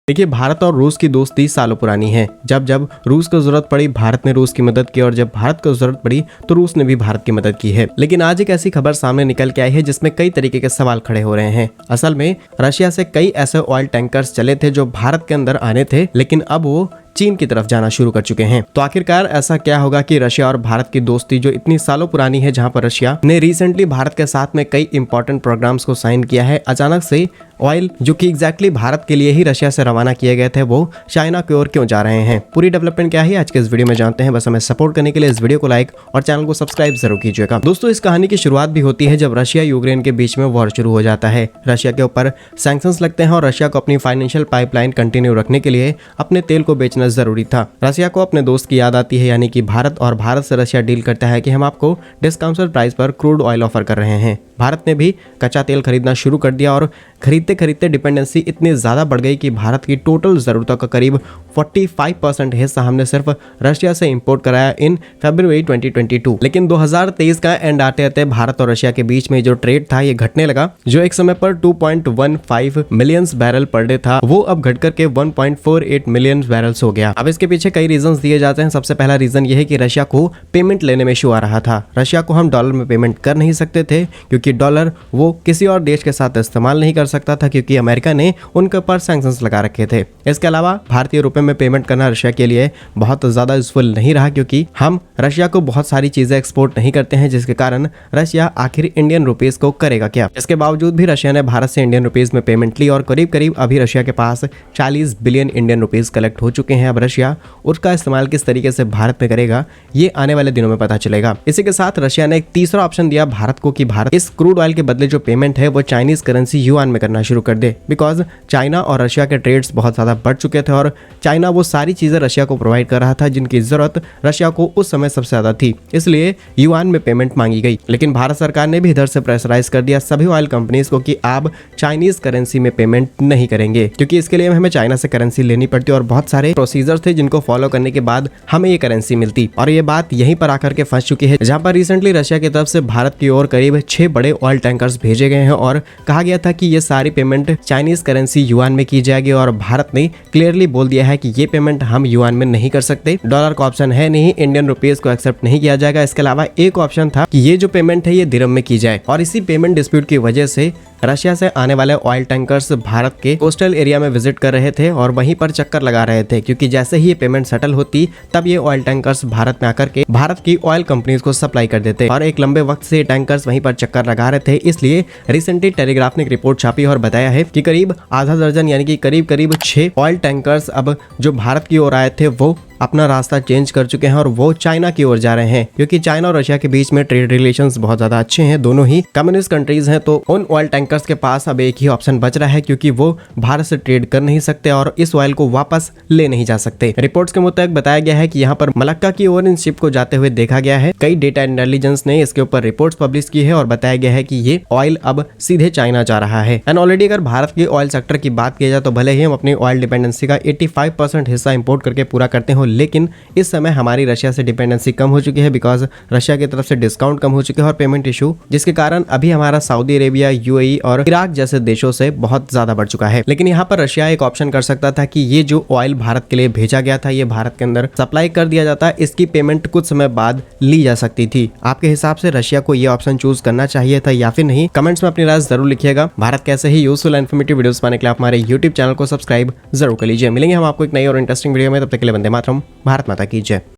देखिए, भारत और रूस की दोस्ती सालों पुरानी है। जब जब रूस को जरूरत पड़ी भारत ने रूस की मदद की और जब भारत को जरूरत पड़ी तो रूस ने भी भारत की मदद की है। लेकिन आज एक ऐसी खबर सामने निकल के आई है जिसमें कई तरीके के सवाल खड़े हो रहे हैं। असल में रशिया से कई ऐसे ऑयल टैंकर्स चले थे जो भारत के अंदर आने थे, लेकिन अब वो चीन की तरफ जाना शुरू कर चुके हैं। तो आखिरकार ऐसा क्या होगा कि रशिया और भारत की दोस्ती जो इतनी सालों पुरानी है, जहां पर रशिया ने रिसेंटली भारत के साथ में कई इंपॉर्टेंट प्रोग्राम्स को साइन किया है, अचानक से ऑयल जो कि एग्जैक्टली भारत के लिए ही रशिया से रवाना किए गए थे वो चाइना की ओर क्यों जा रहे हैं। पूरी डेवलपमेंट क्या है आज के इस वीडियो में जानते हैं। बस हमें सपोर्ट करने के लिए इस वीडियो को लाइक और चैनल को सब्सक्राइब जरूर कीजिएगा। दोस्तों, इस कहानी की शुरुआत भी होती है जब रशिया यूक्रेन के बीच में वॉर शुरू हो जाता है। रशिया के ऊपर सैंक्शंस लगते हैं और रशिया को अपनी फाइनेंशियल पाइपलाइन कंटिन्यू रखने के लिए अपने तेल को बेचना जरूरी था। रशिया को अपने दोस्त की याद आती है, यानी कि भारत, और भारत से रशिया डील करता है कि हम आपको डिस्काउंटेड प्राइस पर क्रूड ऑयल ऑफर कर रहे हैं। भारत ने भी कच्चा तेल खरीदना शुरू कर दिया और खरीदते खरीदते डिपेंडेंसी इतनी ज्यादा बढ़ गई कि भारत की टोटल जरूरतों का करीब 45% हिस्सा हमने सिर्फ रशिया से इंपोर्ट कराया इन फरवरी 2022। लेकिन 2023 का एंड आते आते भारत और रशिया के बीच में जो ट्रेड था ये घटने लगा। जो एक समय पर 2.15 मिलियन बैरल पर डे था, वो अब घटकर के 1.48 मिलियन बैरल्स हो गया। अब इसके पीछे कई रीजंस दिए जाते हैं। सबसे पहला रीजन ये है कि रशिया को पेमेंट लेने में इशू आ रहा था। रशिया को हम डॉलर में पेमेंट कर नहीं सकते थे क्योंकि डॉलर वो किसी और देश के साथ इस्तेमाल नहीं कर सकता था क्योंकि अमेरिका ने उनके ऊपर सैंक्शंस लगा रखे थे। इसके अलावा भारतीय रुपए में पेमेंट करना रशिया के लिए बहुत ज्यादा यूजफुल नहीं रहा क्योंकि हम रशिया को बहुत सारी चीजें एक्सपोर्ट नहीं करते हैं, जिसके कारण रशिया आखिर इंडियन रुपीस को करेगा क्या। इसके बावजूद भी रशिया ने भारत से इंडियन रुपीस में पेमेंट ली और करीब करीब अभी रशिया के पास 40 बिलियन इंडियन रुपीस कलेक्ट हो चुके हैं। अब रशिया उसका इस्तेमाल किस तरीके से भारत में करेगा ये आने वाले दिनों में पता चलेगा। इसी के साथ रशिया ने एक तीसरा ऑप्शन दिया भारत को कि भारत इस क्रूड ऑयल के बदले जो पेमेंट है वो चाइनीज करेंसी युआन में करना शुरू कर दे, बिकॉज चाइना और रशिया के ट्रेड्स बहुत ज्यादा बढ़ चुके थे और चाइना वो सारी चीजें रशिया को प्रोवाइड कर रहा था जिनकी जरूरत रशिया को उस समय सबसे ज्यादा थी, इसलिए युआन में पेमेंट मांगी गई। लेकिन भारत सरकार ने भी इधर से प्रेशराइज कर दिया सभी ऑयल कंपनीज को कि आप चाइनीज करेंसी में पेमेंट नहीं करेंगे, क्योंकि इसके लिए हमें चाइना से करेंसी लेनी पड़ती और बहुत सारे प्रोसीजर थे जिनको फॉलो करने के बाद हमें ये करेंसी मिलती। और ये बात यहीं पर आकर के फंस चुकी है, जहां पर रिसेंटली रशिया की तरफ से भारत की ओर करीब 6 बड़े ऑयल टैंकर्स भेजे गए हैं और कहा गया था कि ये सारी पेमेंट चाइनीज करेंसी युआन में की जाएगी। और भारत ने क्लियरली बोल दिया है कि ये पेमेंट हम युआन में नहीं कर सकते, डॉलर का ऑप्शन है नहीं, इंडियन रुपीस को एक्सेप्ट नहीं किया जाएगा। इसके अलावा एक ऑप्शन था कि ये जो पेमेंट है ये दिरहम में की जाए। और इसी पेमेंट डिस्प्यूट की वजह से रशिया से आने वाले ऑयल टैंकर्स भारत के कोस्टल एरिया में विजिट कर रहे थे और वहीं पर चक्कर लगा रहे थे, क्योंकि जैसे ही ये पेमेंट सेटल होती तब ये ऑयल टैंकर्स भारत में आकर के भारत की ऑयल कंपनीज को सप्लाई कर देते और एक लंबे वक्त से टैंकर्स वहीं पर चक्कर लगा रहे थे। इसलिए रिसेंटली टेलीग्राफ ने एक रिपोर्ट छापी और बताया है कि करीब आधा दर्जन यानी कि करीब 6 ऑयल टैंकर्स अब जो भारत की ओर आए थे वो अपना रास्ता चेंज कर चुके हैं और वो चाइना की ओर जा रहे हैं, क्योंकि चाइना और रशिया के बीच में ट्रेड रिलेशंस बहुत ज्यादा अच्छे हैं, दोनों ही कम्युनिस्ट कंट्रीज हैं। तो उन ऑयल टैंकर्स के पास अब एक ही ऑप्शन बच रहा है, क्योंकि वो भारत से ट्रेड कर नहीं सकते और इस ऑयल को वापस ले नहीं जा सकते। रिपोर्ट्स के मुताबिक बताया गया है कि यहाँ पर मलक्का की ओर इन शिप को जाते हुए देखा गया है। कई डेटा इंटेलिजेंस ने इसके ऊपर रिपोर्ट्स पब्लिश की है और बताया गया है कि ये ऑयल अब सीधे चाइना जा रहा है। एंड ऑलरेडी अगर भारत के ऑयल सेक्टर की बात की जाए तो भले ही हम अपनी ऑयल डिपेंडेंसी का 85% हिस्सा इंपोर्ट करके पूरा करते हो, लेकिन इस समय हमारी रशिया से डिपेंडेंसी कम हो चुकी है, बिकॉज रशिया की तरफ से डिस्काउंट कम हो चुके हैं और पेमेंट इशू, जिसके कारण अभी हमारा सऊदी अरेबिया, यूएई और इराक जैसे देशों से बहुत ज्यादा बढ़ चुका है। लेकिन यहाँ पर रशिया एक ऑप्शन कर सकता था कि ये जो ऑयल भारत के लिए भेजा गया था ये भारत के अंदर सप्लाई कर दिया जाता, इसकी पेमेंट कुछ समय बाद ली जा सकती थी। आपके हिसाब से रशिया को ये ऑप्शन चूज करना चाहिए था या फिर नहीं? कमेंट्स में अपनी राय जरूर लिखिएगा। भारत कैसे ही यूजफुल एंड इन्फॉर्मेटिव वीडियोस पाने के लिए आप हमारे यूट्यूब चैनल को सब्सक्राइब जरूर कर लीजिए। मिलेंगे हम आपको एक नई और इंटरेस्टिंग वीडियो में, तब तक के लिए वंदे मातरम, भारत माता की जय।